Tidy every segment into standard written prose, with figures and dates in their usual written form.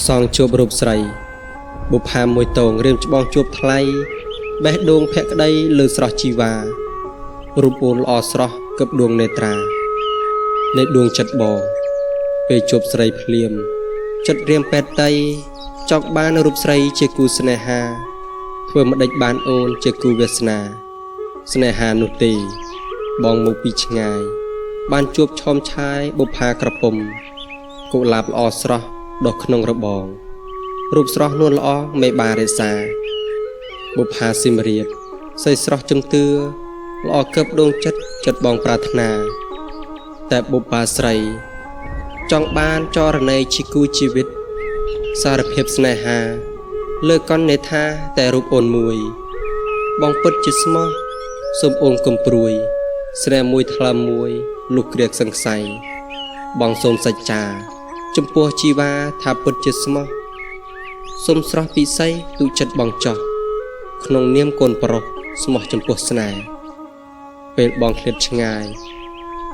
សងជួបរូបស្រីបុប្ផាមួយតងរៀមច្បងជួបថ្លៃបេះដូងភក្តីលើស្រស់ជីវ៉ារូបអូនល្អស្រស់កឹបដួងនេត្រានៃដួងចិត្តបងពេលជួបស្រីភ្លាមចិត្តរៀមពេតតៃចង់បានរូបស្រីជាគូស្នេហាធ្វើមិនដេចបានអូនជាគូវាសនាស្នេហានោះទេបងមកពីឆ្ងាយបានជួបឆោមឆាយបុប្ផាក្រពុំកុលាបល្អស្រស់ដុះក្នុងរបងរូបស្រស់នួនល្អមេបារិសាបុប្ផាសិមរៀបស្រីស្រស់ជំទឿល្អកឹបដួងចិត្តបងប្រាថ្នាតែបុប្ផាស្រីចង់បានចរណីជាគូជីវិតសារភាពស្នេហាលើកននេថាតែរូបអូនមួយបងពិតជាស្មោះសូមអូនកុំព្រួយស្នេហ៍មួយថ្លើមមួយលុះក្រៀកសង្ស័យបងសូមសច្ចាចំពោះជីវ៉ាថាពិតជាស្មោះសូមស្រស់ពិសីទូចិត្តបងចោះក្នុងនាមកូនប្រុសស្មោះចំពោះស្នេហ៍ពេលបងឃ្លាតឆ្ងាយ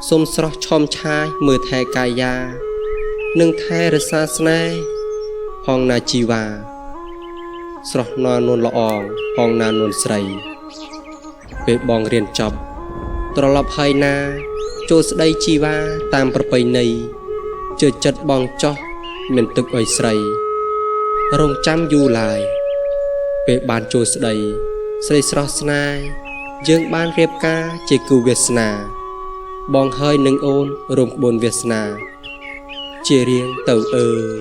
សូមស្រស់ឆោមឆាយមើលថែកាយានិងថែរក្សាស្នេហ៍ផងណាជីវ៉ាស្រស់ណនួនល្អផងណានួនស្រីពេលបងរៀនចប់ត្រឡប់ហើយណាចូលស្ដីជីវ៉ាតាមប្រពៃណីជឿចិត្តបងចោះមានទឹកអុយស្រីរងចាំយូរឡាយពេលបានចូលស្ដីស្រីស្រស់ស្នេហ៍យើងបានរៀបការជាគូវាសនាបងហើយនឹងអូនរួមក្បួនវាសនាជារៀងទៅអើយ